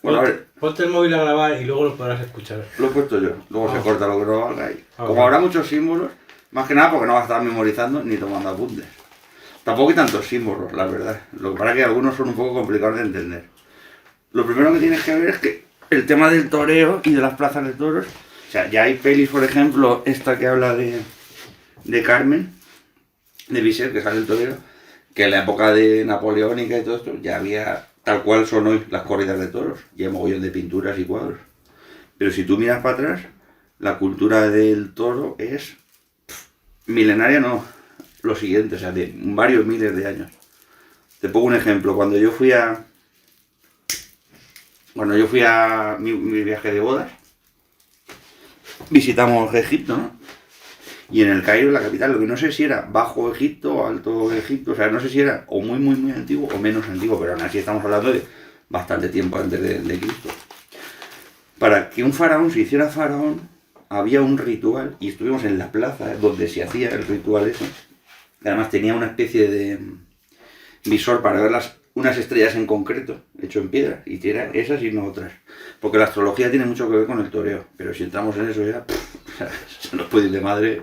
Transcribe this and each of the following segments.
Bueno, a ver, Ponte el móvil a grabar y luego lo podrás escuchar. lo he puesto yo. Luego se corta lo que no valga y... Ah, Como bueno. habrá muchos símbolos, más que nada porque no vas a estar memorizando ni tomando apuntes. Tampoco hay tantos símbolos, la verdad. Lo que pasa es que algunos son un poco complicados de entender. Lo primero que tienes que ver es que el tema del toreo y de las plazas de toros... O sea, ya hay pelis, por ejemplo, esta que habla de Carmen, de Bizet, que sale el torero, que en la época de napoleónica y todo esto ya había tal cual son hoy las corridas de toros, y hay mogollón de pinturas y cuadros. Pero si tú miras para atrás, la cultura del toro es milenaria, no, lo siguiente, o sea, de varios miles de años. Te pongo un ejemplo, cuando yo fui a mi viaje de bodas, visitamos Egipto, ¿no? Y en el Cairo, la capital, lo que no sé si era Bajo Egipto o Alto Egipto, o sea, no sé si era o muy, muy, muy antiguo o menos antiguo, pero aún así estamos hablando de bastante tiempo antes de Cristo. Para que un faraón se hiciera faraón, había un ritual, y estuvimos en la plaza donde se hacía el ritual ese. Además tenía una especie de visor para ver unas estrellas en concreto, hecho en piedra, y era esas y no otras. Porque la astrología tiene mucho que ver con el toreo, pero si entramos en eso ya, se nos puede ir de madre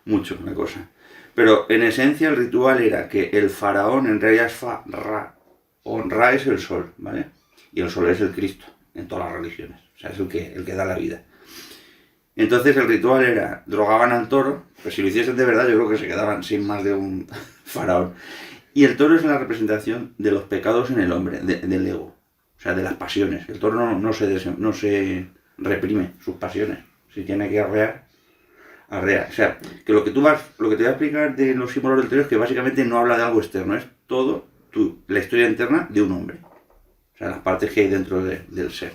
mucho la cosa. Pero en esencia el ritual era que el faraón en realidad es Ra. Ra es el sol, ¿vale? Y el sol es el Cristo, en todas las religiones. O sea, es el que da la vida. Entonces el ritual era, drogaban al toro, pero si lo hiciesen de verdad yo creo que se quedaban sin más de un faraón. Y el toro es la representación de los pecados en el hombre, del ego, o sea, de las pasiones. El toro no se reprime sus pasiones. Si tiene que arrear, arrea. O sea, que lo que te voy a explicar de los símbolos del toro es que básicamente no habla de algo externo, es todo la historia interna de un hombre. O sea, las partes que hay dentro del ser.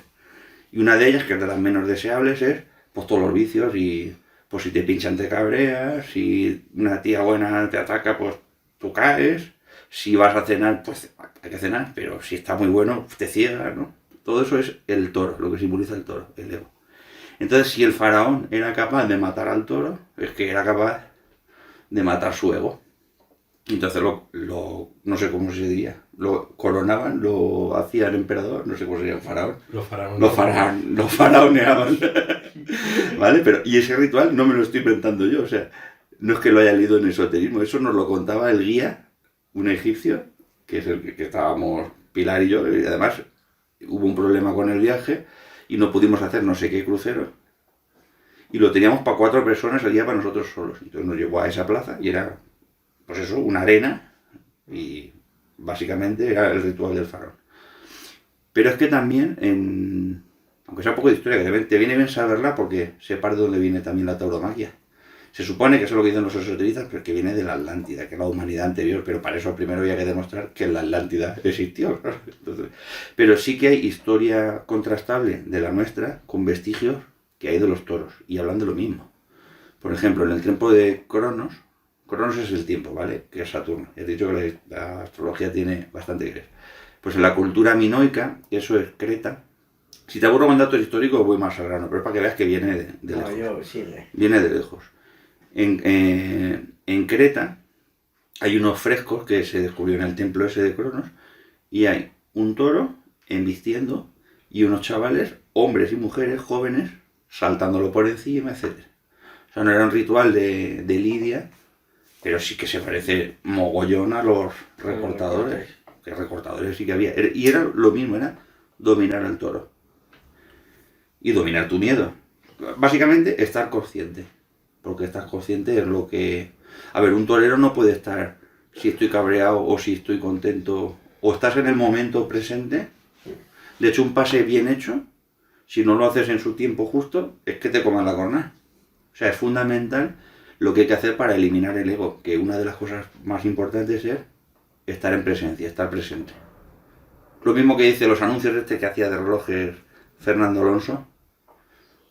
Y una de ellas, que es de las menos deseables, es pues todos los vicios y pues si te pinchan te cabreas, si una tía buena te ataca, pues tú caes. Si vas a cenar, pues hay que cenar, pero si está muy bueno, te ciegas, ¿no? Todo eso es el toro, lo que simboliza el toro, el ego. Entonces, si el faraón era capaz de matar al toro, es que era capaz de matar su ego. Entonces, no sé cómo se diría, lo coronaban, lo hacían emperador, no sé cómo sería el faraón. Los faraoneaban. ¿Vale? Pero, y ese ritual no me lo estoy inventando yo, o sea, no es que lo haya leído en esoterismo, eso nos lo contaba el guía, un egipcio, que es el que estábamos Pilar y yo, y además hubo un problema con el viaje y no pudimos hacer no sé qué crucero y lo teníamos para 4 personas el día para nosotros solos. Entonces nos llevó a esa plaza y era, pues eso, una arena y básicamente era el ritual del faraón. Pero es que también, aunque sea un poco de historia, que te viene bien saberla porque sepas de dónde viene también la tauromaquia. Se supone que eso es lo que dicen los esoteristas, pero que viene de la Atlántida, que es la humanidad anterior, pero para eso primero había que demostrar que la Atlántida existió. Entonces, pero sí que hay historia contrastable de la nuestra con vestigios que hay de los toros y hablan de lo mismo. Por ejemplo, en el tiempo de Cronos es el tiempo, ¿vale? Que es Saturno. He dicho que la astrología tiene bastante que ver. Pues en la cultura minoica, eso es Creta. Si te aburro con datos históricos voy más al grano, pero es para que veas que viene de lejos. Viene de lejos. En Creta hay unos frescos que se descubrieron en el templo ese de Cronos y hay un toro embistiendo y unos chavales, hombres y mujeres jóvenes, saltándolo por encima, etc. O sea, no era un ritual de lidia, pero sí que se parece mogollón a los recortadores. Que recortadores sí que había. Y era lo mismo, era dominar al toro. Y dominar tu miedo. Básicamente, estar consciente. Porque estar consciente es lo que... A ver, un torero no puede estar si estoy cabreado o si estoy contento. O estás en el momento presente. De hecho, un pase bien hecho, si no lo haces en su tiempo justo, es que te coman la corna. O sea, es fundamental lo que hay que hacer para eliminar el ego. Que una de las cosas más importantes es estar en presencia, estar presente. Lo mismo que dice los anuncios que hacía de relojes Fernando Alonso.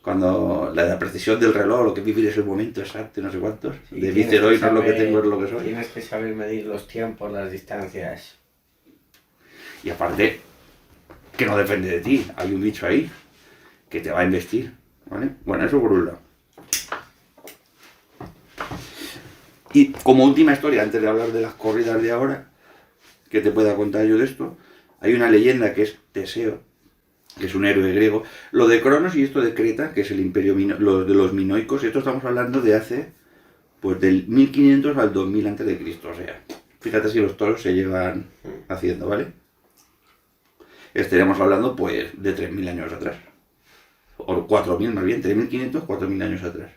Cuando la precisión del reloj, lo que vivir es el momento exacto y no sé cuántos. Sí, de Vícer hoy no es lo que tengo, es lo que soy. Tienes que saber medir los tiempos, las distancias. Y aparte, que no depende de ti. Hay un bicho ahí que te va a investir. ¿Vale? Bueno, eso por un lado. Y como última historia, antes de hablar de las corridas de ahora, que te pueda contar yo de esto, hay una leyenda que es Teseo, que es un héroe griego. Lo de Cronos y esto de Creta, que es el imperio lo de los minoicos, esto estamos hablando de hace, pues del 1500 al 2000 antes de Cristo, o sea, fíjate si los toros se llevan haciendo, ¿vale? Estaríamos hablando, pues, de 3000 años atrás, o 4000 más bien, 3500, 4000 años atrás.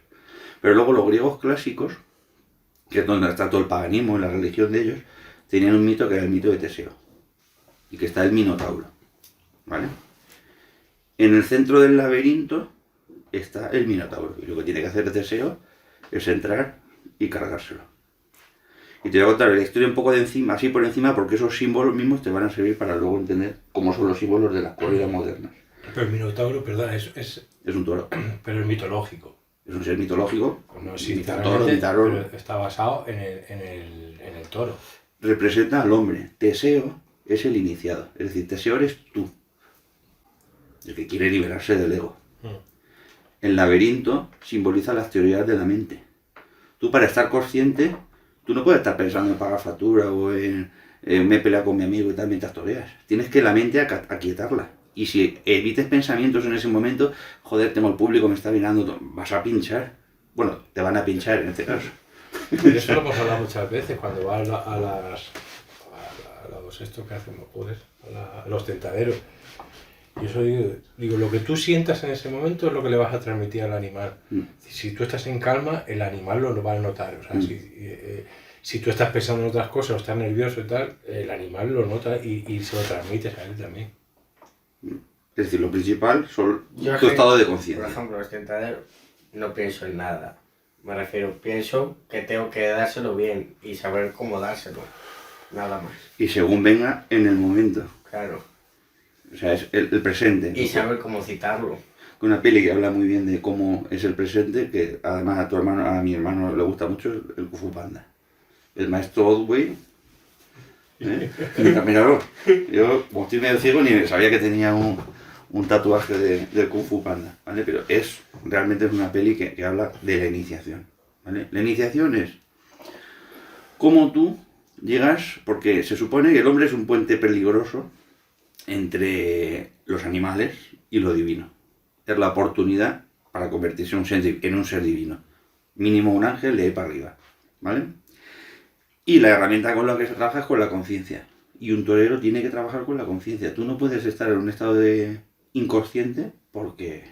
Pero luego los griegos clásicos, que es donde está todo el paganismo y la religión de ellos, tenían un mito que era el mito de Teseo, y que está el Minotauro, ¿vale? En el centro del laberinto está el Minotauro, y lo que tiene que hacer Teseo es entrar y cargárselo. Y te voy a contar la historia un poco de encima, así por encima, porque esos símbolos mismos te van a servir para luego entender cómo son los símbolos de las corridas modernas. Pero el Minotauro, perdona, es un toro. Pero es mitológico. Es un ser mitológico. Pues no, sí, toro, pero está basado en el toro. Representa al hombre. Teseo es el iniciado. Es decir, Teseo eres tú. El que quiere liberarse del ego. El laberinto simboliza las teorías de la mente. Tú, para estar consciente, tú no puedes estar pensando en pagar factura o en me he peleado con mi amigo y tal mientras toreas. Tienes que la mente aquietarla. Y si evites pensamientos en ese momento, joder, tengo el público, me está mirando, vas a pinchar. Bueno, te van a pinchar en este caso. Pero eso lo hemos hablado muchas veces cuando vas a los estos que hacemos, joder, a los tentaderos. Y eso digo, lo que tú sientas en ese momento es lo que le vas a transmitir al animal. Si tú estás en calma, el animal lo va a notar. O sea, si tú estás pensando en otras cosas o estás nervioso y tal, el animal lo nota y se lo transmites a él también. Es decir, lo principal son tu estado de conciencia. Por ejemplo, los tentaderos, no pienso en nada. Me refiero, pienso que tengo que dárselo bien y saber cómo dárselo. Nada más. Y según venga en el momento. Claro. O sea, es el presente. Y saber cómo citarlo. Una peli que habla muy bien de cómo es el presente, que además a mi hermano le gusta mucho, el Kung Fu Panda. El maestro Otway. Míralo. Yo, como estoy medio ciego, ni sabía que tenía un tatuaje del Kung Fu Panda, ¿vale? Pero realmente es una peli que habla de la iniciación, ¿vale? La iniciación es cómo tú llegas, porque se supone que el hombre es un puente peligroso entre los animales y lo divino. Es la oportunidad para convertirse en un ser divino. Mínimo un ángel de ahí para arriba, ¿vale? Y la herramienta con la que se trabaja es con la conciencia. Y un torero tiene que trabajar con la conciencia. Tú no puedes estar en un estado de inconsciente porque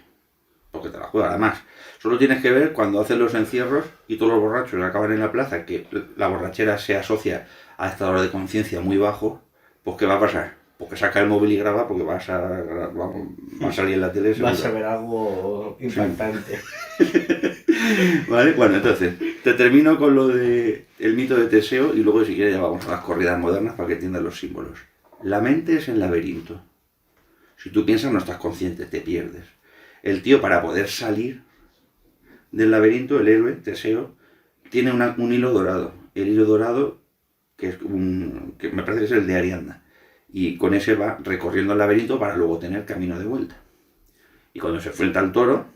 te la juega. Además, solo tienes que ver cuando hacen los encierros y todos los borrachos acaban en la plaza, que la borrachera se asocia a estado de conciencia muy bajo, pues ¿qué va a pasar? Porque saca el móvil y graba porque va a salir en la tele. Seguro. Vas a ver algo impactante. Vale, bueno, entonces, te termino con lo de el mito de Teseo y luego si quieres ya vamos a las corridas modernas para que entiendas los símbolos. La mente es el laberinto. Si tú piensas no estás consciente, te pierdes. El tío, para poder salir del laberinto, el héroe, Teseo, tiene un hilo dorado. El hilo dorado, que me parece que es el de Ariadna. Y con ese va recorriendo el laberinto para luego tener camino de vuelta. Y cuando se enfrenta al toro,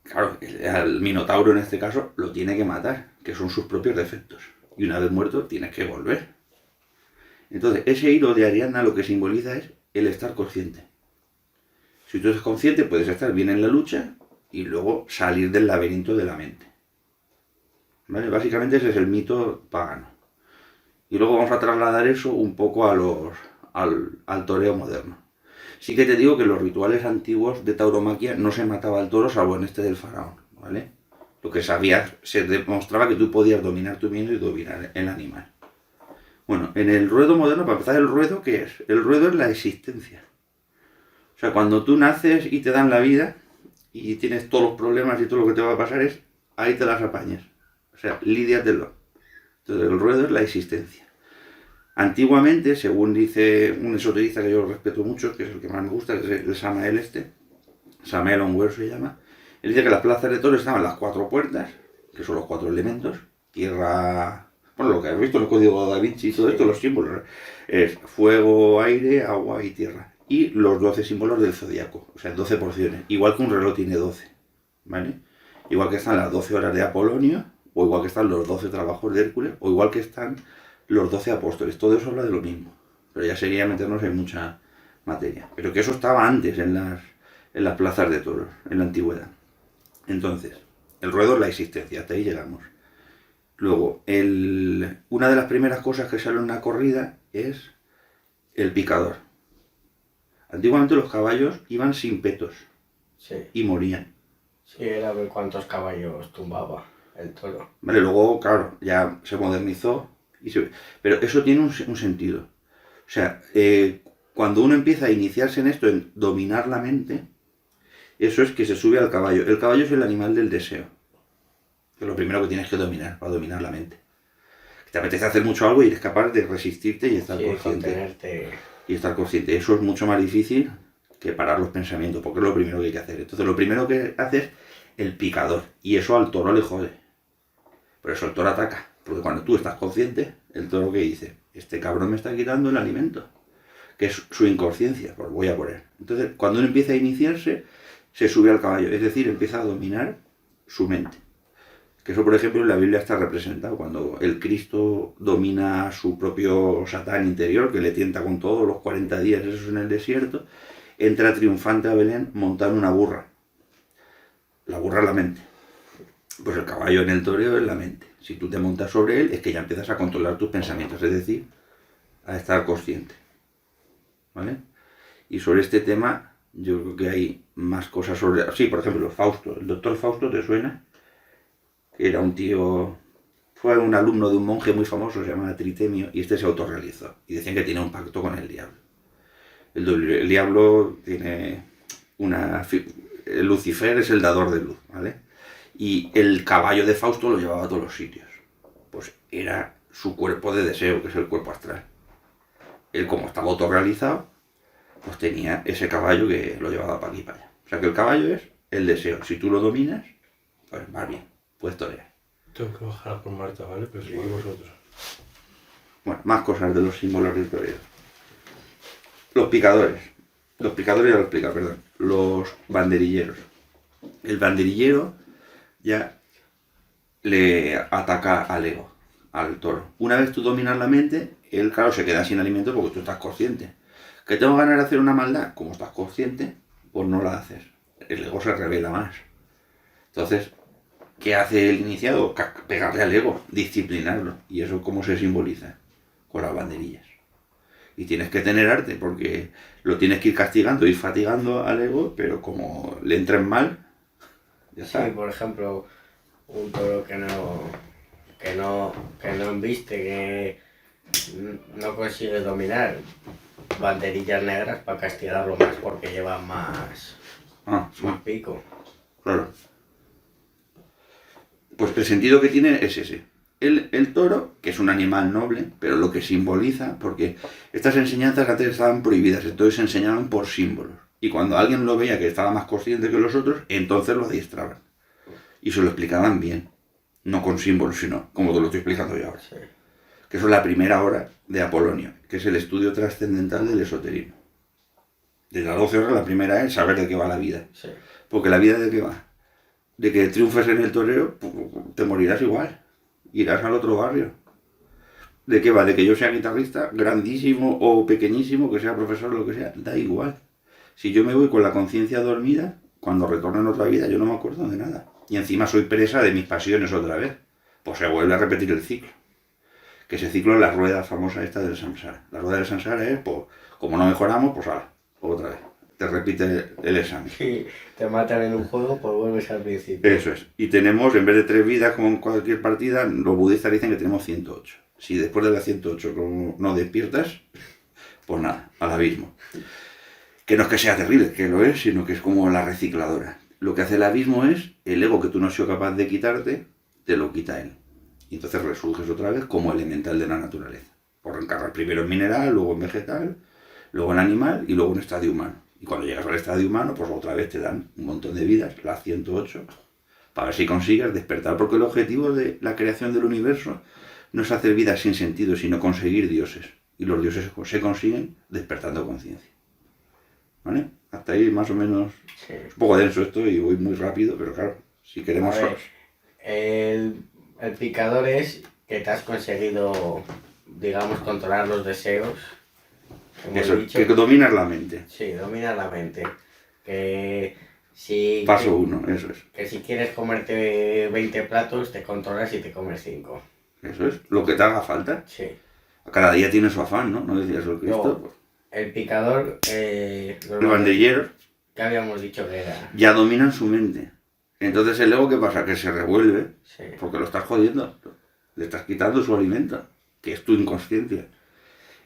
claro, al Minotauro en este caso, lo tiene que matar, que son sus propios defectos. Y una vez muerto, tienes que volver. Entonces, ese hilo de Ariadna lo que simboliza es el estar consciente. Si tú eres consciente, puedes estar bien en la lucha y luego salir del laberinto de la mente. ¿Vale? Básicamente ese es el mito pagano. Y luego vamos a trasladar eso un poco al toreo moderno. Sí que te digo que en los rituales antiguos de tauromaquia no se mataba al toro salvo en este del faraón, ¿vale? Lo que se demostraba que tú podías dominar tu miedo y dominar el animal. Bueno, en el ruedo moderno, para empezar, ¿el ruedo qué es? El ruedo es la existencia. O sea, cuando tú naces y te dan la vida y tienes todos los problemas y todo lo que te va a pasar ahí te las apañas. O sea, lídiatelo. Entonces, el ruedo es la existencia. Antiguamente, según dice un esoterista que yo respeto mucho, que es el que más me gusta, que es el Samael Samael Onwer se llama, él dice que las plazas de toros estaban las 4 puertas, que son los 4 elementos, tierra, bueno, lo que has visto en el código Da Vinci y todo esto, los símbolos, es fuego, aire, agua y tierra. Y los 12 símbolos del zodiaco, o sea, 12 porciones, igual que un reloj tiene 12, ¿vale? Igual que están las 12 horas de Apolonio, o igual que están los 12 trabajos de Hércules, o igual que están los 12 apóstoles. Todo eso habla de lo mismo. Pero ya sería meternos en mucha materia. Pero que eso estaba antes en las plazas de toros, en la antigüedad. Entonces, el ruedo es la existencia, hasta ahí llegamos. Luego, una de las primeras cosas que sale en una corrida es el picador. Antiguamente los caballos iban sin petos Sí. y morían. Sí, era ver cuántos caballos tumbaba el toro. Vale, luego, claro, ya se modernizó, pero eso tiene un sentido. O sea, cuando uno empieza a iniciarse en esto, en dominar la mente, eso es que se sube al caballo. El caballo es el animal del deseo. Es lo primero que tienes que dominar, para dominar la mente. Te apetece hacer mucho algo y eres capaz de resistirte y estar Sí, consciente. contenerte. Y estar consciente. Eso es mucho más difícil que parar los pensamientos, porque es lo primero que hay que hacer. Entonces, lo primero que hace es el picador. Y eso al toro le jode. Por eso el toro ataca. Porque cuando tú estás consciente, el toro que dice, este cabrón me está quitando el alimento. Que es su inconsciencia, pues voy a por él. Entonces, cuando uno empieza a iniciarse, se sube al caballo. Es decir, empieza a dominar su mente. Que eso, por ejemplo, en la Biblia está representado. Cuando el Cristo domina a su propio Satán interior, que le tienta con todo los 40 días esos en el desierto, entra triunfante a Belén montando una burra. La burra es la mente. Pues el caballo en el toreo es la mente. Si tú te montas sobre él, es que ya empiezas a controlar tus pensamientos, es decir, a estar consciente. ¿Vale? Y sobre este tema, yo creo que hay más cosas sobre... Sí, por ejemplo, Fausto. ¿El doctor Fausto te suena? Era un tío... Fue un alumno de un monje muy famoso, se llamaba Tritemio, y este se autorrealizó. Y decían que tiene un pacto con el diablo. El diablo tiene una... Lucifer es el dador de luz, ¿vale? Y el caballo de Fausto lo llevaba a todos los sitios. Pues era su cuerpo de deseo, que es el cuerpo astral. Él, como estaba autorrealizado, pues tenía ese caballo que lo llevaba para aquí y para allá. O sea que el caballo es el deseo. Si tú lo dominas, pues va bien, puedes torear. Tengo que bajar por Marta, ¿vale? Pero seguid vosotros. Bueno, más cosas de los símbolos del toreo. Los picadores. Los picadores ya lo explica, perdón. Los banderilleros. El banderillero ya le ataca al ego, al toro. Una vez tú dominas la mente, él, claro, se queda sin alimento porque tú estás consciente. ¿Que tengo ganas de hacer una maldad? Como estás consciente, pues no la haces. El ego se revela más. Entonces, ¿qué hace el iniciado? Pegarle al ego, disciplinarlo. ¿Y eso cómo se simboliza? Con las banderillas. Y tienes que tener arte, porque lo tienes que ir castigando, ir fatigando al ego, pero como le entren mal, ya está. Sí, por ejemplo, un toro que no embiste, que no consigue dominar, banderillas negras para castigarlo más porque lleva más pico. Claro. Pues el sentido que tiene es ese. El toro, que es un animal noble, pero lo que simboliza, porque estas enseñanzas antes estaban prohibidas, entonces se enseñaban por símbolos. Y cuando alguien lo veía que estaba más consciente que los otros, entonces lo adiestraban. Y se lo explicaban bien. No con símbolos, sino como te lo estoy explicando yo ahora. Sí. Que eso es la primera hora de Apolonio, que es el estudio trascendental del esoterismo. De las 12 horas, la primera es saber de qué va la vida. Sí. Porque la vida de qué va. De que triunfes en el toreo, te morirás igual. Irás al otro barrio. ¿De qué va? De que yo sea guitarrista, grandísimo o pequeñísimo, que sea profesor o lo que sea, da igual. Si yo me voy con la conciencia dormida, cuando retorno en otra vida yo no me acuerdo de nada. Y encima soy presa de mis pasiones otra vez. Pues se vuelve a repetir el ciclo. Que ese ciclo es la rueda famosa esta del samsara. La rueda del samsara es, pues, como no mejoramos, pues ala, otra vez. Te repite el examen. Si te matan en un juego, pues vuelves al principio. Eso es. Y tenemos, en vez de 3 vidas como en cualquier partida, los budistas dicen que tenemos 108. Si después de las 108 no despiertas, pues nada, al abismo. Que no es que sea terrible, que lo es, sino que es como la recicladora. Lo que hace el abismo es, el ego que tú no has sido capaz de quitarte, te lo quita él. Y entonces resurges otra vez como elemental de la naturaleza. Por reencarnar primero en mineral, luego en vegetal, luego en animal y luego en estadio humano. Y cuando llegas al estadio humano, pues otra vez te dan un montón de vidas, las 108, para ver si consigues despertar. Porque el objetivo de la creación del universo no es hacer vidas sin sentido, sino conseguir dioses. Y los dioses se consiguen despertando conciencia. ¿Vale? Hasta ahí más o menos. Sí. Es un poco denso esto y voy muy rápido, pero claro, si queremos... A ver, el picador es que te has conseguido, digamos, controlar los deseos como Eso, he dicho, que dominas la mente. sí, domina la mente. Que si, Paso 1, eso es. que si quieres comerte 20 platos, te controlas y te comes 5. Eso es, lo que te haga falta. Sí. Cada día tiene su afán, ¿no? ¿No decías lo Cristo? Luego, el picador, Los banderilleros que habíamos dicho que era. ya dominan su mente. Entonces el ego, ¿qué pasa? Que se revuelve Sí. porque lo estás jodiendo. Le estás quitando su alimento, que es tu inconsciencia.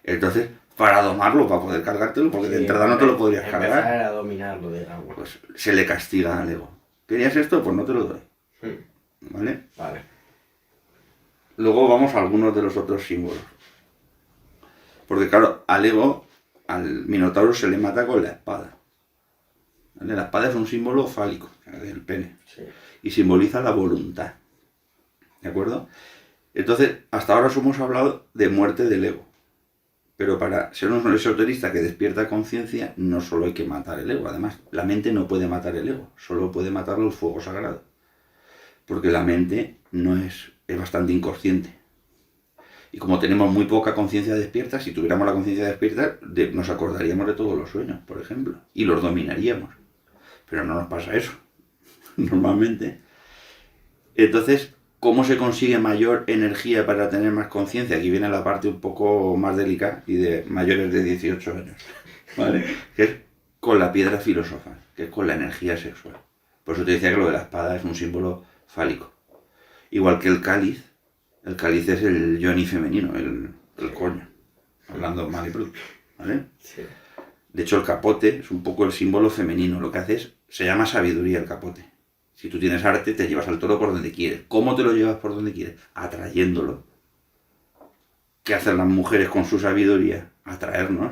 Entonces, para domarlo, para poder cargártelo, porque de Sí, entrada no te lo podrías empezar cargar, a dominarlo, digamos. pues se le castiga al ego. ¿Querías esto? Pues no te lo doy. ¿Vale? Vale. Luego vamos a algunos de los otros símbolos. Porque claro, al ego, al minotauro se le mata con la espada. ¿Vale? La espada es un símbolo fálico, del pene. Sí. Y simboliza la voluntad. ¿De acuerdo? Entonces, hasta ahora hemos hablado de muerte del ego. Pero para ser un esoterista que despierta conciencia, no solo hay que matar el ego. Además, la mente no puede matar el ego, solo puede matarlo el fuego sagrado. Porque la mente no es bastante inconsciente. Y como tenemos muy poca conciencia despierta, si tuviéramos la conciencia despierta, nos acordaríamos de todos los sueños, por ejemplo, y los dominaríamos. Pero no nos pasa eso, normalmente. Entonces, ¿cómo se consigue mayor energía para tener más conciencia? Aquí viene la parte un poco más delicada y de mayores de 18 años, ¿vale? Que es con la piedra filosofal, que es con la energía sexual. Por eso te decía que lo de la espada es un símbolo fálico. Igual que el cáliz es el yoni femenino, el coño, hablando mal y pronto, ¿vale? Sí. De hecho, el capote es un poco el símbolo femenino. Lo que hace es, se llama sabiduría el capote. Si tú tienes arte, te llevas al toro por donde quieres. ¿Cómo te lo llevas por donde quieres? Atrayéndolo. ¿Qué hacen las mujeres con su sabiduría? Atraernos.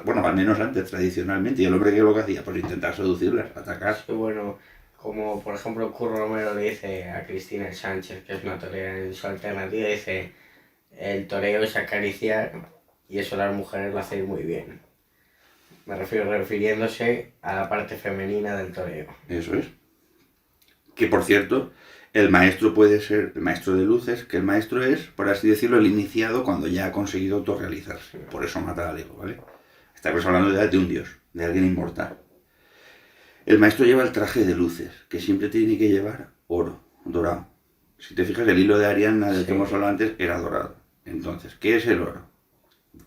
Bueno, al menos antes, tradicionalmente. ¿Y el hombre qué es lo que hacía? Pues intentar seducirlas, atacar. Sí, bueno, como por ejemplo Curro Romero le dice a Cristina Sánchez, que es una torera en su alternativa, dice, el toreo es acariciar y eso las mujeres lo hacen muy bien. Me refiero refiriéndose a la parte femenina del toreo. Eso es. Que por cierto, el maestro puede ser el maestro de luces, que el maestro es, por así decirlo, el iniciado cuando ya ha conseguido autorrealizarse. Por eso mata al ego, ¿vale? Estamos hablando de un dios, de alguien inmortal. El maestro lleva el traje de luces, que siempre tiene que llevar oro, dorado. Si te fijas, el hilo de Ariadna del que hemos hablado antes era dorado. Entonces, ¿qué es el oro?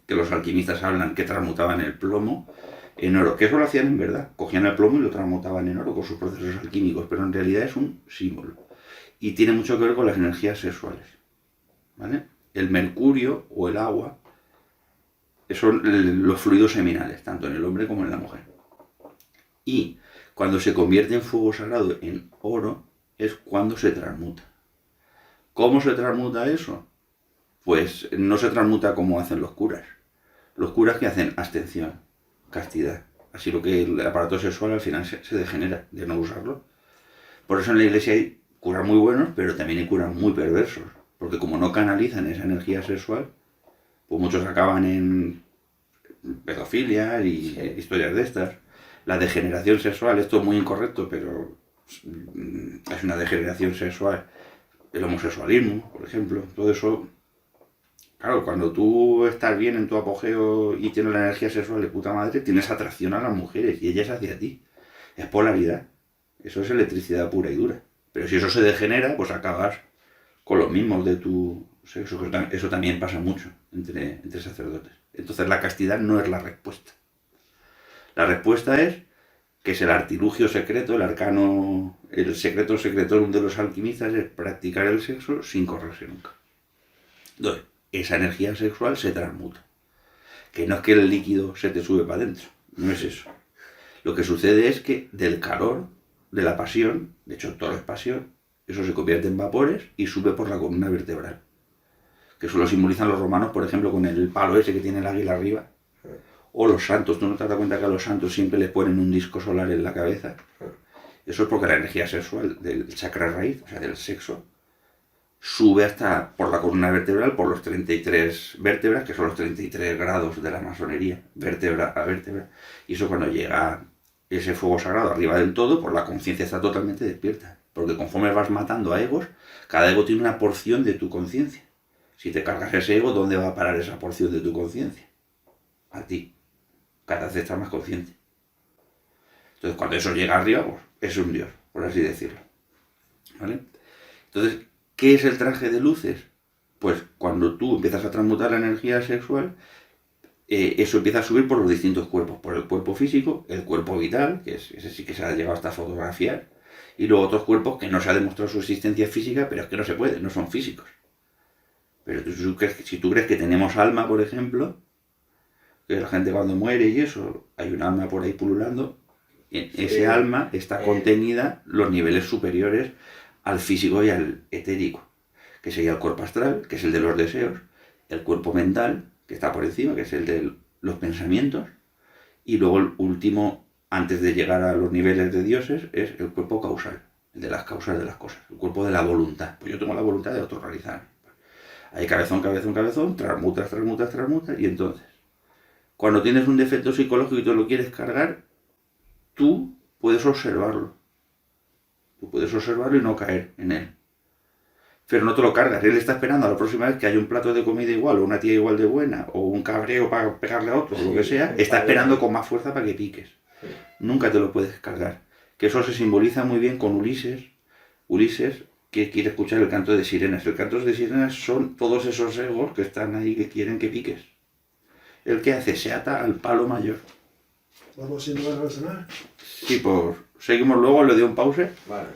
Que los alquimistas hablan que transmutaban el plomo en oro, que eso lo hacían en verdad, cogían el plomo y lo transmutaban en oro con sus procesos alquímicos, pero en realidad es un símbolo y tiene mucho que ver con las energías sexuales, ¿vale? El mercurio o el agua son los fluidos seminales, tanto en el hombre como en la mujer, y cuando se convierte en fuego sagrado en oro es cuando se transmuta. ¿Cómo se transmuta eso? Pues no se transmuta como hacen los curas. Los curas que hacen abstención, castidad. Así lo que el aparato sexual al final se degenera de no usarlo. Por eso en la iglesia hay curas muy buenos, pero también hay curas muy perversos. Porque como no canalizan esa energía sexual, pues muchos acaban en pedofilia y historias de estas. La degeneración sexual, esto es muy incorrecto, pero es una degeneración sexual. El homosexualismo, por ejemplo, todo eso. Claro, cuando tú estás bien en tu apogeo y tienes la energía sexual de puta madre, tienes atracción a las mujeres y ellas hacia ti. Es polaridad. Eso es electricidad pura y dura. Pero si eso se degenera, pues acabas con los mismos de tu sexo. Eso también pasa mucho entre sacerdotes. Entonces la castidad no es la respuesta. La respuesta es que es el artilugio secreto, el arcano, el secreto secretorum de los alquimistas es practicar el sexo sin correrse nunca. Entonces, esa energía sexual se transmuta. Que no es que el líquido se te sube para adentro, no es eso. Lo que sucede es que del calor, de la pasión, de hecho todo es pasión, eso se convierte en vapores y sube por la columna vertebral. Que eso lo simbolizan los romanos, por ejemplo, con el palo ese que tiene el águila arriba. O los santos, ¿tú no te das cuenta que a los santos siempre les ponen un disco solar en la cabeza? Eso es porque la energía sexual del chakra raíz, o sea, del sexo, sube hasta por la columna vertebral, por los 33 vértebras, que son los 33 grados de la masonería, vértebra a vértebra. Y eso cuando llega ese fuego sagrado arriba del todo, pues la conciencia está totalmente despierta. Porque conforme vas matando a egos, cada ego tiene una porción de tu conciencia. Si te cargas ese ego, ¿dónde va a parar esa porción de tu conciencia? a ti. Cada vez estás más consciente. Entonces, cuando eso llega arriba, pues es un Dios, por así decirlo. ¿Vale? Entonces, ¿qué es el traje de luces? Pues cuando tú empiezas a transmutar la energía sexual, eso empieza a subir por los distintos cuerpos. Por el cuerpo físico, el cuerpo vital, que ese sí que se ha llegado hasta fotografiar, y luego otros cuerpos que no se ha demostrado su existencia física, pero es que no se puede, no son físicos. Pero si tú crees que tenemos alma, por ejemplo, que la gente cuando muere y eso, hay un alma por ahí pululando, ese alma está contenida los niveles superiores al físico y al etérico, que sería el cuerpo astral, que es el de los deseos, el cuerpo mental, que está por encima, que es el de los pensamientos, y luego el último, antes de llegar a los niveles de dioses, es el cuerpo causal, el de las causas de las cosas, el cuerpo de la voluntad. Pues yo tengo la voluntad de otro realizar. Hay cabezón, transmutas, y entonces, cuando tienes un defecto psicológico y tú lo quieres cargar, tú puedes observarlo. Tú puedes observarlo y no caer en él. Pero no te lo cargas. Él está esperando a la próxima vez que haya un plato de comida igual, o una tía igual de buena, o un cabreo para pegarle a otro, o lo que sea. Está esperando con más fuerza para que piques. Nunca te lo puedes cargar. Que eso se simboliza muy bien con Ulises. Ulises, que quiere escuchar el canto de sirenas. El canto de sirenas son todos esos egos que están ahí que quieren que piques. ¿El qué hace? Se ata al palo mayor. ¿Vamos siendo a relacionar? Sí, pues seguimos luego, le doy un pause. Vale.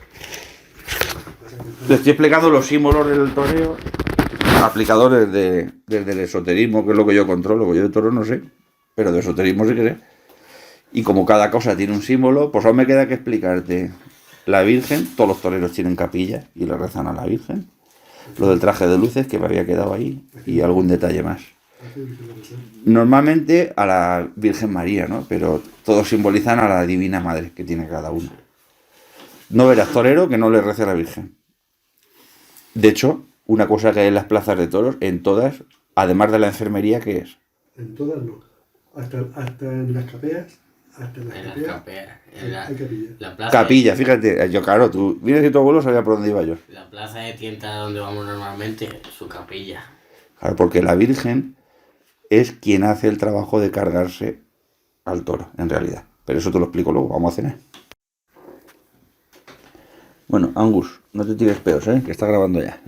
Le estoy explicando los símbolos del toreo, aplicadores desde el esoterismo, que es lo que yo controlo, que yo de toro no sé, pero de esoterismo sí que sé. Y como cada cosa tiene un símbolo, pues aún me queda que explicarte. La Virgen, todos los toreros tienen capilla y le rezan a la Virgen. Lo del traje de luces, que me había quedado ahí, y algún detalle más. Normalmente a la Virgen María, ¿no? Pero todos simbolizan a la Divina Madre que tiene cada uno. No verás torero que no le rece a la Virgen. De hecho, una cosa que hay en las plazas de toros, en todas, además de la enfermería, ¿qué es? En todas no. Hasta en las capeas. Hasta en En las las capeas. capeas. Hay capilla. La plaza Capilla, fíjate, yo claro, tú, mira si tu abuelo sabía por dónde iba yo. La plaza de tienta donde vamos normalmente, su capilla. Claro, porque la Virgen es quien hace el trabajo de cargarse al toro, en realidad. Pero eso te lo explico luego, vamos a cenar. Bueno, Angus, no te tires peos, que está grabando ya.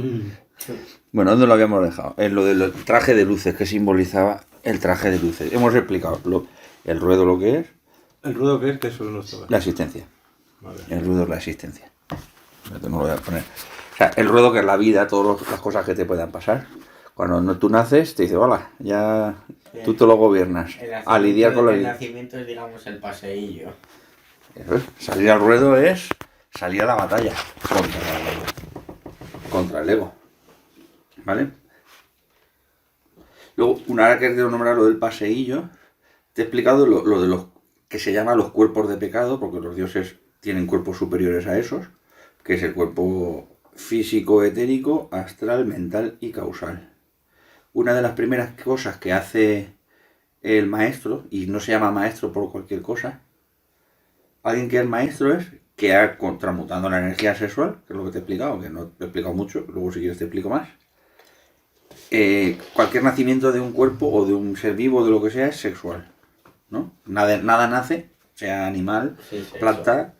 Bueno, ¿dónde lo habíamos dejado? En lo del traje de luces, que simbolizaba el traje de luces. Hemos explicado el ruedo lo que es. ¿El ruedo qué es? Que eso no estaba. La existencia. Vale. El ruedo es la existencia. No lo voy a poner. O sea, el ruedo que es la vida, todas las cosas que te puedan pasar. Cuando tú naces, te dice, hola, ya tú te lo gobiernas. A lidiar con la vida. El vida. nacimiento es, digamos, el paseillo. Eso es. Salir al ruedo es salir a la batalla contra el ego. ¿Vale? Luego, una vez que quiero nombrar lo del paseillo, te he explicado lo de los que se llama los cuerpos de pecado, porque los dioses tienen cuerpos superiores a esos, que es el cuerpo físico, etérico, astral, mental y causal. Una de las primeras cosas que hace el maestro, y no se llama maestro por cualquier cosa, alguien que es maestro es que ha transmutando la energía sexual, que es lo que te he explicado, que no te he explicado mucho, luego si quieres te explico más. Cualquier nacimiento de un cuerpo o de un ser vivo o de lo que sea es sexual, ¿no? Nada nace, sea animal, Sí, planta,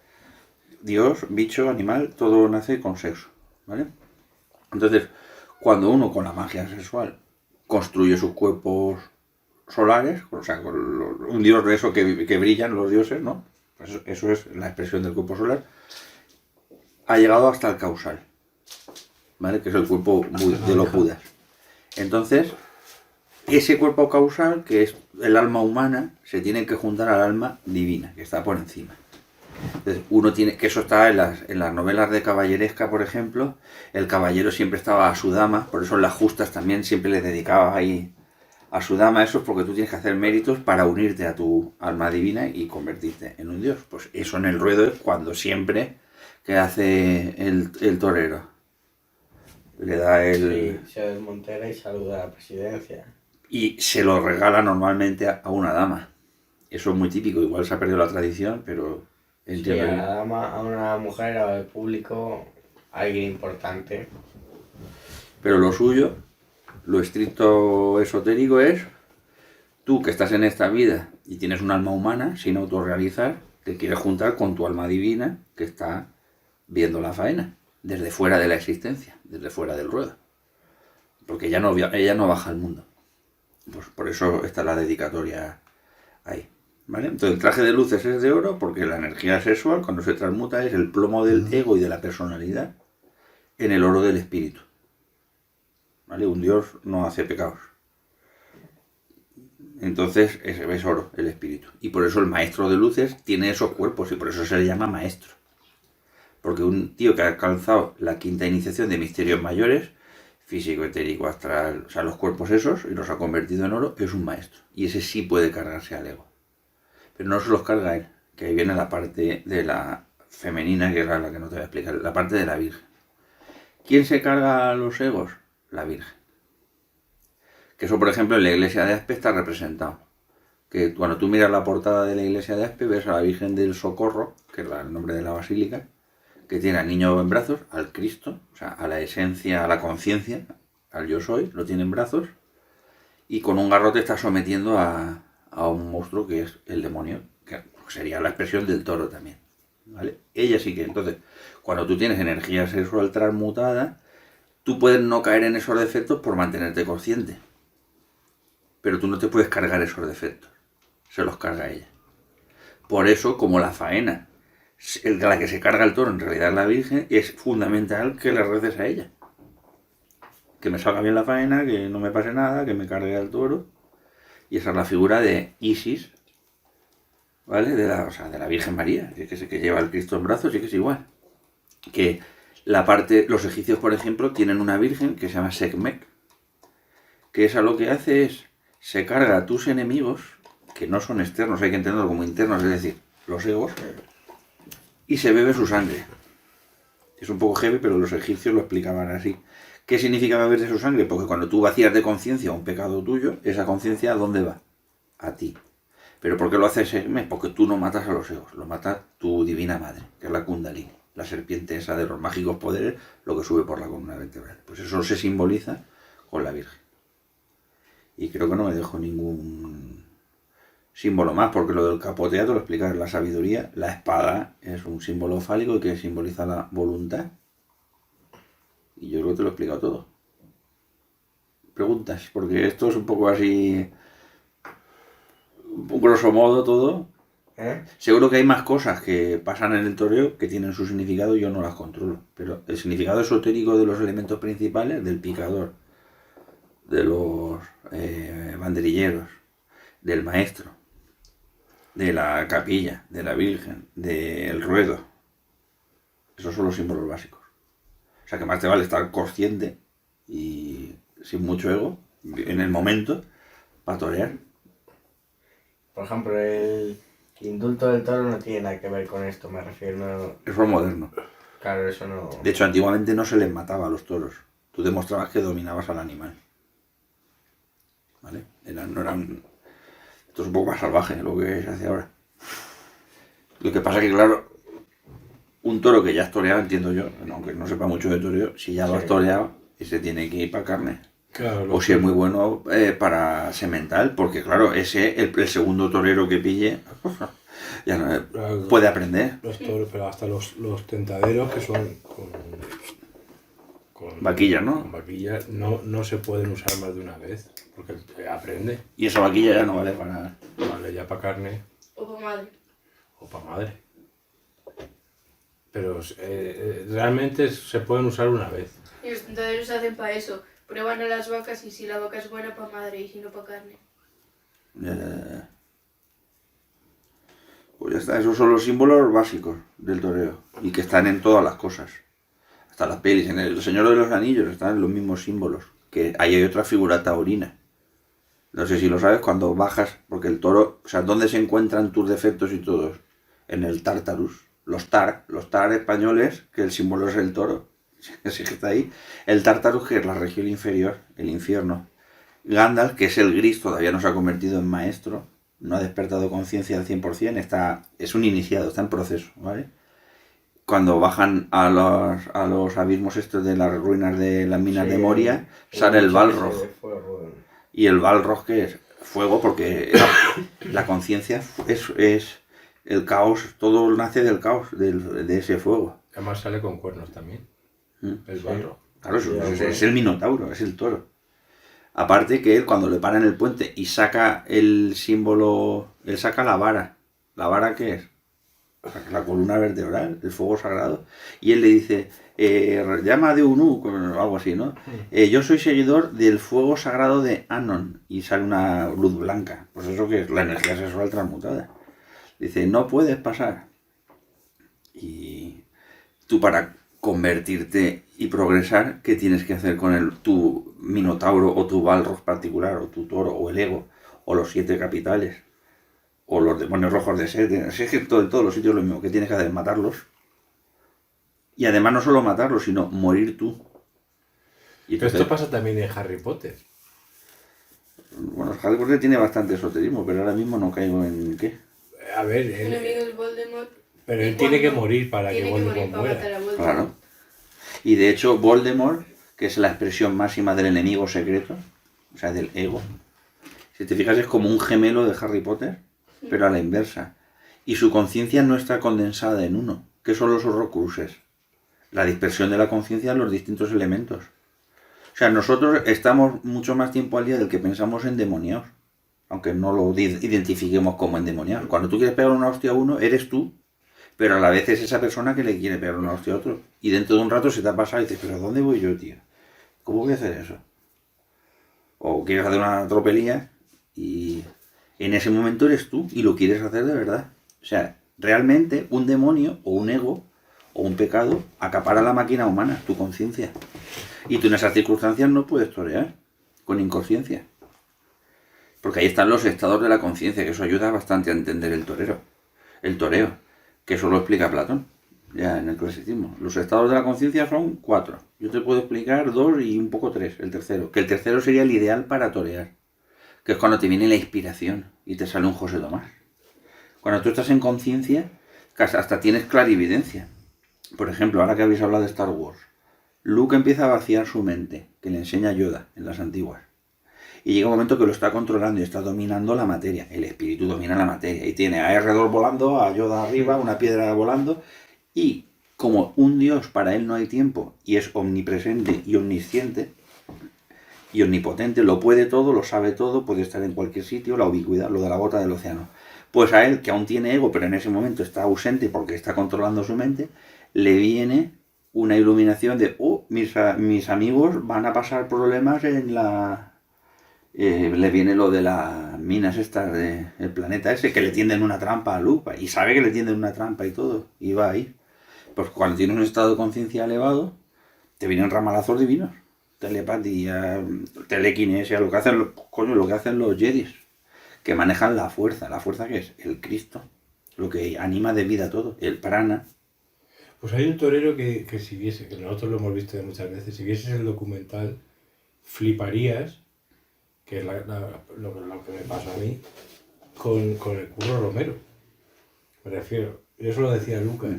Dios, bicho, animal, todo nace con sexo, ¿vale? Entonces, cuando uno con la magia sexual construye sus cuerpos solares, o sea, con un dios de eso que brillan los dioses, ¿no? Pues eso es la expresión del cuerpo solar, ha llegado hasta el causal, ¿vale? Que es el cuerpo de los budas. Entonces, ese cuerpo causal, que es el alma humana, se tiene que juntar al alma divina, que está por encima. Entonces, uno tiene, que eso está en las novelas de caballeresca, por ejemplo, el caballero siempre estaba a su dama, por eso en las justas también siempre le dedicaba ahí a su dama. Eso es porque tú tienes que hacer méritos para unirte a tu alma divina y convertirte en un dios. Pues eso en el ruedo es cuando siempre que hace el torero. Le da el... Sí, se desmontera y saluda a la presidencia. Y se lo regala normalmente a una dama. Eso es muy típico, igual se ha perdido la tradición, pero... Sí, a la dama, a una mujer, al público, a alguien importante. Pero lo suyo, lo estricto esotérico es... tú que estás en esta vida y tienes un alma humana sin autorrealizar, te quieres juntar con tu alma divina que está viendo la faena desde fuera de la existencia, desde fuera del ruedo. Porque ella no baja al mundo. Pues por eso está la dedicatoria ahí. ¿Vale? Entonces el traje de luces es de oro porque la energía sexual cuando se transmuta es el plomo del ego y de la personalidad en el oro del espíritu. ¿Vale? Un dios no hace pecados. Entonces es oro el espíritu. Y por eso el maestro de luces tiene esos cuerpos y por eso se le llama maestro. Porque un tío que ha alcanzado la quinta iniciación de misterios mayores, físico, etérico, astral, o sea, los cuerpos esos, y los ha convertido en oro, es un maestro. Y ese sí puede cargarse al ego. Pero no se los carga él, que ahí viene la parte de la femenina, que es la que no te voy a explicar, la parte de la Virgen. ¿Quién se carga a los egos? La Virgen. Que eso, por ejemplo, en la iglesia de Aspe está representado. Que cuando tú miras la portada de la iglesia de Aspe, ves a la Virgen del Socorro, que es el nombre de la basílica, que tiene al niño en brazos, al Cristo, o sea, a la esencia, a la conciencia, al yo soy, lo tiene en brazos, y con un garrote está sometiendo a un monstruo que es el demonio, que sería la expresión del toro también, ¿vale? Ella sí que, entonces, cuando tú tienes energía sexual transmutada, tú puedes no caer en esos defectos por mantenerte consciente, pero tú no te puedes cargar esos defectos, se los carga ella. Por eso, como la faena, la que se carga el toro en realidad es la Virgen, es fundamental que le reces a ella. Que me salga bien la faena, que no me pase nada, que me cargue al toro. Y esa es la figura de Isis, ¿vale? De la Virgen María, que lleva el Cristo en brazos y que es igual. Que los egipcios, por ejemplo, tienen una Virgen que se llama Sekhmet, que esa lo que hace es, se carga a tus enemigos, que no son externos, hay que entenderlo como internos, es decir, los egos, y se bebe su sangre. Es un poco heavy, pero los egipcios lo explicaban así. ¿Qué significa beber de su sangre? Porque cuando tú vacías de conciencia un pecado tuyo, esa conciencia ¿a dónde va? A ti. ¿Pero por qué lo haces? Porque tú no matas a los egos, lo mata tu divina madre, que es la Kundalini, la serpiente esa de los mágicos poderes, lo que sube por la columna vertebral. Pues eso se simboliza con la Virgen. Y creo que no me dejo ningún símbolo más, porque lo del capoteado lo explicas en la sabiduría. La espada es un símbolo fálico que simboliza la voluntad. Y yo creo que te lo he explicado todo. Preguntas, porque esto es un poco así, un grosso modo todo. Seguro que hay más cosas que pasan en el toreo que tienen su significado y yo no las controlo. Pero el significado esotérico de los elementos principales, del picador, de los banderilleros, del maestro, de la capilla, de la Virgen, del ruedo, esos son los símbolos básicos. O sea que más te vale estar consciente y sin mucho ego, en el momento, para torear. Por ejemplo, el indulto del toro no tiene nada que ver con esto, me refiero... Eso es moderno. Claro, eso no... De hecho, antiguamente no se les mataba a los toros. Tú demostrabas que dominabas al animal. ¿Vale? Esto es un poco más salvaje lo que se hace ahora. Lo que pasa es que, claro, un toro que ya has toreado, entiendo yo, aunque no sepa mucho de toreo, si ya lo has toreado, ese tiene que ir para carne. Claro, O si es muy bueno para semental, porque claro, el segundo torero que pille, ya no, claro, puede aprender. los toros, pero hasta los tentaderos que son con Vaquilla, ¿no? Con vaquilla no se pueden usar más de una vez, porque aprende. Y esa vaquilla ya no vale para nada. Vale, ya para carne O para madre. o para madre. Pero realmente se pueden usar una vez. Y los tentaderos hacen para eso. Prueban a las vacas y si la vaca es buena para madre y si no para carne. Pues ya está, esos son los símbolos básicos del toreo y que están en todas las cosas. Hasta las pelis, en El Señor de los Anillos están los mismos símbolos. Que ahí hay otra figura taurina. No sé si lo sabes, cuando bajas, porque el toro, o sea, ¿dónde se encuentran tus defectos y todos? En el Tartarus. Los tar españoles, que el símbolo es el toro. Sí que está ahí. El Tartarus, que es la región inferior, el infierno. Gandalf, que es el gris, todavía no se ha convertido en maestro, no ha despertado conciencia al 100%, es un iniciado, está en proceso, ¿vale? Cuando bajan a los abismos estos de las ruinas de las minas de Moria, sale el Balrog. Y el Balrog, ¿qué es? Fuego, porque la conciencia es el caos, todo nace del caos, de ese fuego. Además sale con cuernos también, el barro. Claro, es el minotauro, es el toro. Aparte que él cuando le para en el puente y saca el símbolo, él saca la vara. ¿La vara qué es? La columna vertebral, el fuego sagrado. Y él le dice, llama de Unu, algo así, ¿no? Yo soy seguidor del fuego sagrado de Anon. Y sale una luz blanca. Pues eso que es la energía sexual transmutada. Dice, no puedes pasar. Y tú para convertirte y progresar, ¿qué tienes que hacer con tu minotauro o tu balrog particular, o tu toro, o el ego, o los 7 capitales, o los demonios rojos de Set? Es que en todos los sitios lo mismo, ¿qué tienes que hacer? Matarlos. Y además no solo matarlos, sino morir tú. Y Pero esto pasa también en Harry Potter. Bueno, Harry Potter tiene bastante esoterismo, pero ahora mismo no caigo en qué. A ver, El enemigo es Voldemort. pero él Y tiene que cuando morir para que tiene morir Voldemort para muera. matar a Voldemort. Claro. Y de hecho, Voldemort, que es la expresión máxima del enemigo secreto, o sea, del ego, si te fijas es como un gemelo de Harry Potter, pero a la inversa. Y su conciencia no está condensada en uno. ¿Qué son los horrocruxes? La dispersión de la conciencia en los distintos elementos. O sea, nosotros estamos mucho más tiempo al día del que pensamos endemoniados, aunque no lo identifiquemos como endemoniados. Cuando tú quieres pegar una hostia a uno, eres tú, pero a la vez es esa persona que le quiere pegar una hostia a otro. Y dentro de un rato se te ha pasado y dices, ¿pero dónde voy yo, tío? ¿Cómo voy a hacer eso? O quieres hacer una tropelía y en ese momento eres tú y lo quieres hacer de verdad. O sea, realmente un demonio o un ego o un pecado acapara la máquina humana, tu conciencia. Y tú en esas circunstancias no puedes torear con inconsciencia. Porque ahí están los estados de la conciencia, que eso ayuda bastante a entender el toreo, que eso lo explica Platón, ya en el clasicismo. Los estados de la conciencia son 4. Yo te puedo explicar 2 y un poco 3, el tercero. Que el tercero sería el ideal para torear, que es cuando te viene la inspiración y te sale un José Tomás. Cuando tú estás en conciencia, hasta tienes clarividencia. Por ejemplo, ahora que habéis hablado de Star Wars, Luke empieza a vaciar su mente, que le enseña a Yoda en las antiguas. Y llega un momento que lo está controlando y está dominando la materia. El espíritu domina la materia. Y tiene a R2 volando, a Yoda arriba, una piedra volando. Y como un dios para él no hay tiempo y es omnipresente y omnisciente y omnipotente, lo puede todo, lo sabe todo, puede estar en cualquier sitio, la ubicuidad, lo de la gota del océano. Pues a él, que aún tiene ego, pero en ese momento está ausente porque está controlando su mente, le viene una iluminación de, mis amigos van a pasar problemas en la... le viene lo de las minas estas del planeta ese, que le tienden una trampa a Luke, y sabe que le tienden una trampa y todo, y va ahí. Pues cuando tienes un estado de conciencia elevado, te vienen ramalazos divinos, telepatía, telequinesia, lo que hacen los Jedis, que manejan la fuerza que es el Cristo, lo que anima de vida todo, el prana. Pues hay un torero que si viese, que nosotros lo hemos visto muchas veces, si vieses el documental, fliparías, que es lo que me pasó a mí, con el Curro Romero. Me refiero, yo eso lo decía Lucas,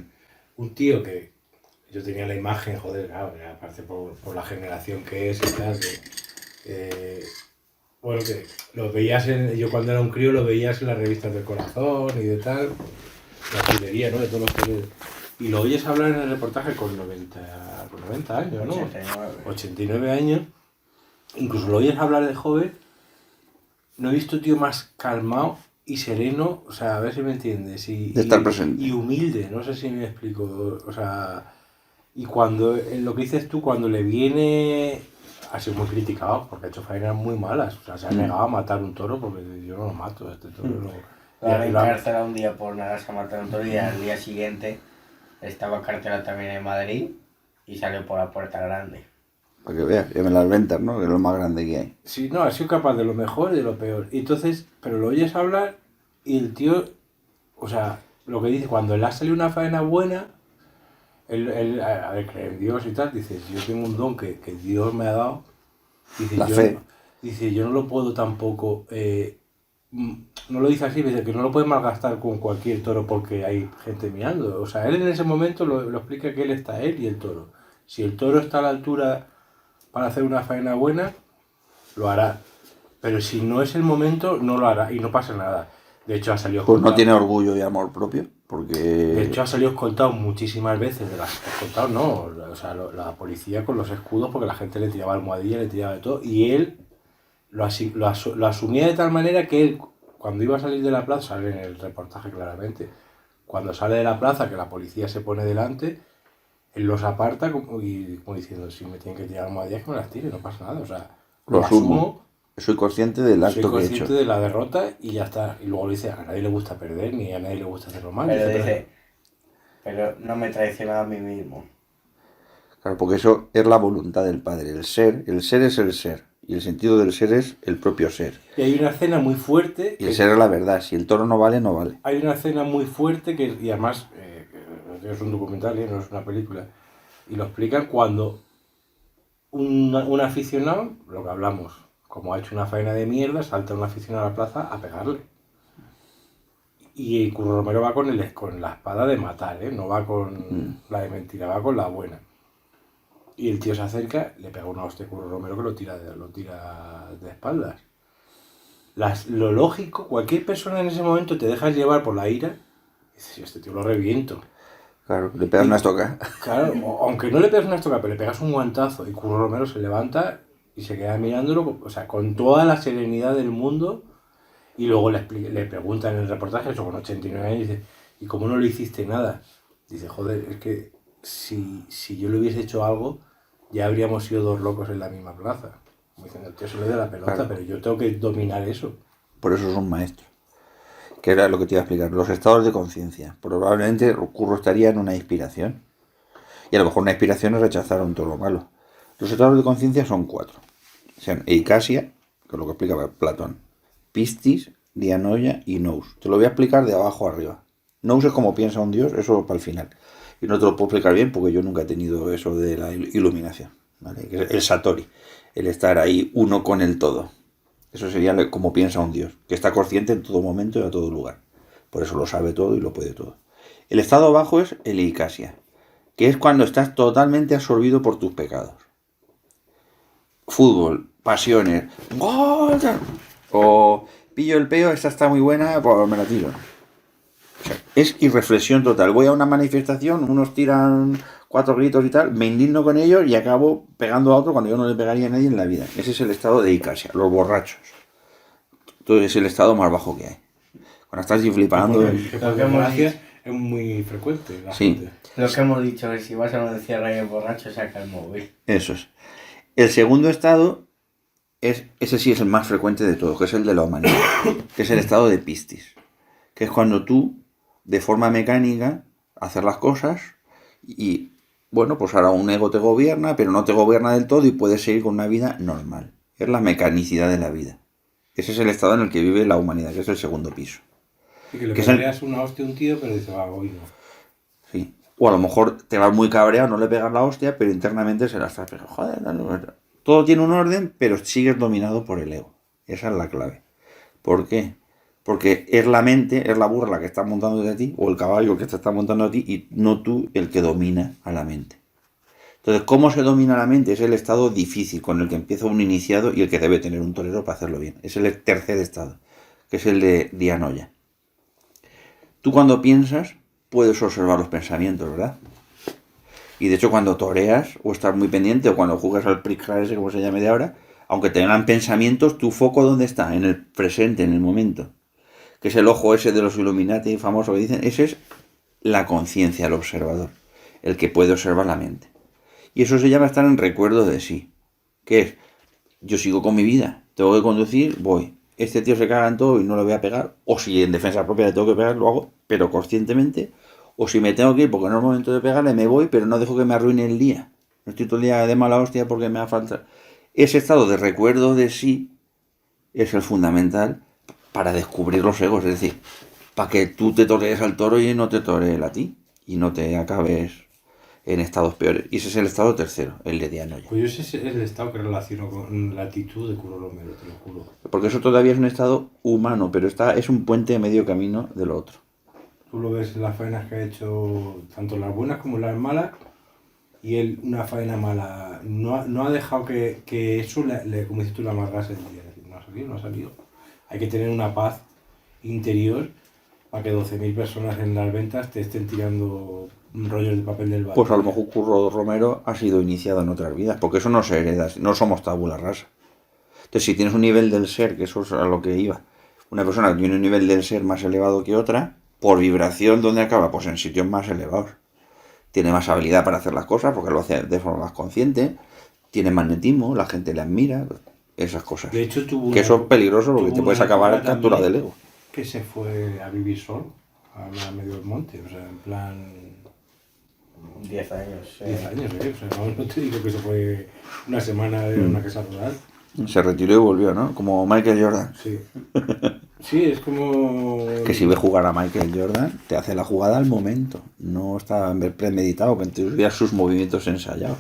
un tío que yo tenía la imagen, joder, claro, aparte por la generación que es y tal, bueno, que lo veías yo cuando era un crío lo veías en las revistas del Corazón y de tal, la filería, ¿no? De todos los toreros. Y lo oyes hablar en el reportaje con 90 años, ¿no? 89 años. Incluso lo oyes hablar de joven. No he visto tío más calmado y sereno, o sea, a ver si me entiendes. De estar presente. Y humilde, no sé si me explico. O sea, y cuando, lo que dices tú, cuando le viene... Ha sido muy criticado porque ha hecho faenas muy malas. O sea, se ha negado a matar un toro porque yo no lo mato, este toro no... Lo han encarcelado un día por negarse a matar un toro y al día siguiente estaba encarcelado también en Madrid y salió por la puerta grande. Para que veas, llamen las ventas, ¿no? Que es lo más grande que hay. Sí, no, ha sido capaz de lo mejor y de lo peor. Y entonces, pero lo oyes hablar y el tío, o sea, lo que dice, cuando le ha salido una faena buena, él a ver, cree en Dios y tal, dice, yo tengo un don que Dios me ha dado, dice, La fe. Dice, yo no lo puedo tampoco, no lo dice así, dice que no lo puede malgastar con cualquier toro porque hay gente mirando. O sea, él en ese momento lo explica que él está él y el toro. Si el toro está a la altura para hacer una faena buena, lo hará. Pero si no es el momento, no lo hará y no pasa nada. De hecho, ha salido Pues no escoltado. tiene orgullo y amor propio, De porque... hecho, ha salido escoltado muchísimas veces. Escoltado no, o sea, la policía con los escudos, porque la gente le tiraba almohadilla, le tiraba de todo. Y él lo asumía de tal manera que él, cuando iba a salir de la plaza, sale en el reportaje claramente, cuando sale de la plaza, que la policía se pone delante, él los aparta como diciendo, si me tienen que tirar almohadillas, que me las tire, no pasa nada. O sea, Lo asumo. Soy consciente del soy acto que he consciente hecho. de la derrota y ya está. Y luego le dice, a nadie le gusta perder, ni a nadie le gusta hacerlo mal. Pero Dice, dice, pero no me traicionaba a mí mismo. Claro, porque eso es la voluntad del Padre. El ser es el ser. Y el sentido del ser es el propio ser. Y hay una escena muy fuerte. Y el ser es la verdad. Si el toro no vale, no vale. Hay una escena muy fuerte que, y además, es un documental, no es una película. Y lo explican cuando un aficionado, lo que hablamos, como ha hecho una faena de mierda, salta un aficionado a la plaza a pegarle. Y Curro Romero va con la espada de matar, no va con la de mentira, va con la buena. Y el tío se acerca, le pega una hostia a Curro Romero que lo tira de espaldas. Lo lógico, cualquier persona en ese momento te dejas llevar por la ira y dices, este tío lo reviento. Claro, le pegas una estoca. Claro, aunque no le pegas una estoca, pero le pegas un guantazo y Curro Romero se levanta y se queda mirándolo, o sea, con toda la serenidad del mundo. Y luego le preguntan en el reportaje, eso con 89 años, dice, ¿y cómo no le hiciste nada? Dice, joder, es que si yo le hubiese hecho algo, ya habríamos sido dos locos en la misma plaza. Como diciendo, el tío se le da la pelota, Claro. pero yo tengo que dominar eso. Por eso es un maestro. Que era lo que te iba a explicar. Los estados de conciencia. Probablemente Curro estaría en una inspiración. Y a lo mejor una inspiración es rechazar a un toro malo. Los estados de conciencia son 4. Sean Eicasia, que es lo que explica Platón, Pistis, Dianoia y Nous. Te lo voy a explicar de abajo a arriba. Nous es como piensa un dios, eso para el final. Y no te lo puedo explicar bien porque yo nunca he tenido eso de la iluminación. ¿Vale? El Satori, el estar ahí uno con el todo. Eso sería como piensa un dios, que está consciente en todo momento y a todo lugar. Por eso lo sabe todo y lo puede todo. El estado bajo es el Eicasia, que es cuando estás totalmente absorbido por tus pecados. Fútbol, pasiones, ¡gol! O pillo el peo, esta está muy buena, pues me la tiro. O sea, es irreflexión total. Voy a una manifestación, unos tiran 4 gritos y tal, me indigno con ellos y acabo pegando a otro cuando yo no le pegaría a nadie en la vida. Ese es el estado de Eicasia, los borrachos. Entonces es el estado más bajo que hay. Cuando estás ahí flipando. Que por desgracia es muy frecuente la Sí. gente. Lo que hemos dicho es si vas a una encierra y el borracho saca el móvil. Eso es. El segundo estado, ese sí es el más frecuente de todos, que es el de la humanidad, que es el estado de Pistis, que es cuando tú, de forma mecánica, haces las cosas y, bueno, pues ahora un ego te gobierna, pero no te gobierna del todo y puedes seguir con una vida normal. Es la mecanicidad de la vida. Ese es el estado en el que vive la humanidad, que es el segundo piso. Y que le Que es el- pegarías una hostia a un tío, pero dice, va, hoy no. Sí. O a lo mejor te vas muy cabreado, no le pegas la hostia, pero internamente se la estás pegando. Joder, todo tiene un orden, pero sigues dominado por el ego. Esa es la clave. ¿Por qué? Porque es la mente, es la burra la que está montando de ti, o el caballo el que te está montando a ti, y no tú el que domina a la mente. Entonces, ¿cómo se domina la mente? Es el estado difícil con el que empieza un iniciado y el que debe tener un torero para hacerlo bien. Es el tercer estado, que es el de Dianoia. Tú cuando piensas, puedes observar los pensamientos, ¿verdad? Y de hecho cuando toreas, o estás muy pendiente, o cuando juegas al prickra ese, como se llame de ahora, aunque tengan pensamientos, tu foco ¿dónde está? En el presente, en el momento. Que es el ojo ese de los Illuminati famoso que dicen, ese es la conciencia, el observador, el que puede observar la mente. Y eso se llama estar en recuerdo de sí. ¿Qué es? Yo sigo con mi vida, tengo que conducir, voy. Este tío se caga en todo y no le voy a pegar, o si en defensa propia le tengo que pegar, lo hago, pero conscientemente, o si me tengo que ir porque no es el momento de pegarle, me voy, pero no dejo que me arruine el día. No estoy todo el día de mala hostia porque me ha faltado. Ese estado de recuerdo de sí es el fundamental para descubrir los egos, es decir, para que tú te torees al toro y no te toree él a ti, y no te acabes en estados peores. Y ese es el estado tercero, el de Dianoia. Pues yo ese es el estado que relaciono con la actitud de Curro Romero, te lo juro. Porque eso todavía es un estado humano, pero es un puente de medio camino de lo otro. Tú lo ves en las faenas que ha hecho, tanto las buenas como las malas, y él, una faena mala, no ha dejado que eso, como dices tú, le amargase el día. Es decir, no se no ha salido. Hay que tener una paz interior para que 12.000 personas en las ventas te estén tirando rollos de papel del baño. Pues a lo mejor Curro Romero ha sido iniciado en otras vidas, porque eso no se hereda, no somos tabula rasa. Entonces, si tienes un nivel del ser, que eso es a lo que iba, una persona que tiene un nivel del ser más elevado que otra, por vibración, ¿dónde acaba? Pues en sitios más elevados. Tiene más habilidad para hacer las cosas, porque lo hace de forma más consciente, tiene magnetismo, la gente le admira, esas cosas. De hecho, Que eso es peligroso porque te puedes acabar captura del ego. Que se fue a vivir solo, a medio del monte, o sea, en plan... 10 años. 10 años, ¿eh? O sea, no te digo que se fue una semana de una casa rural. Se retiró y volvió, ¿no? Como Michael Jordan. Sí. Sí, es como... Que si ves jugar a Michael Jordan, te hace la jugada al momento. No está premeditado, que tuviera sus movimientos ensayados.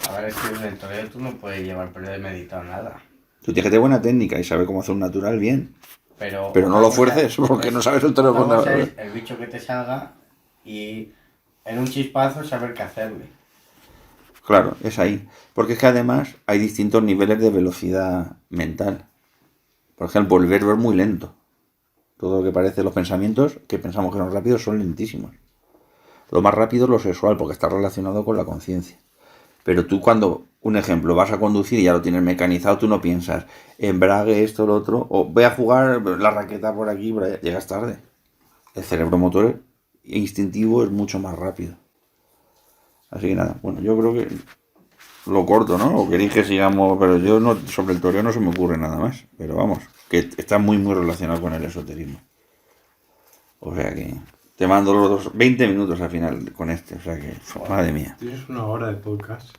A ver, es que en el toreo tú no puedes llevar premeditado nada. Tú tienes que tener buena técnica y saber cómo hacer un natural bien. Pero no lo fuerces, porque no sabes el toreo otra con cosa nada. es el bicho que te salga y en un chispazo saber qué hacerle. Claro, es ahí. Porque es que además hay distintos niveles de velocidad mental. Por ejemplo, el verbo es muy lento. Todo lo que parece los pensamientos, que pensamos que son rápidos, son lentísimos. Lo más rápido es lo sexual, porque está relacionado con la conciencia. Pero tú cuando, un ejemplo, vas a conducir y ya lo tienes mecanizado, tú no piensas, embrague esto, lo otro, o voy a jugar la raqueta por aquí, por allá. Llegas tarde. El cerebro motor instintivo es mucho más rápido. Así que nada, bueno, yo creo que lo corto, ¿no? O queréis que sigamos, pero yo no, sobre el toreo no se me ocurre nada más. Pero vamos, que está muy relacionado con el esoterismo. O sea que te mando los 20 minutos al final con este, o sea que, madre mía. Tienes una hora de podcast.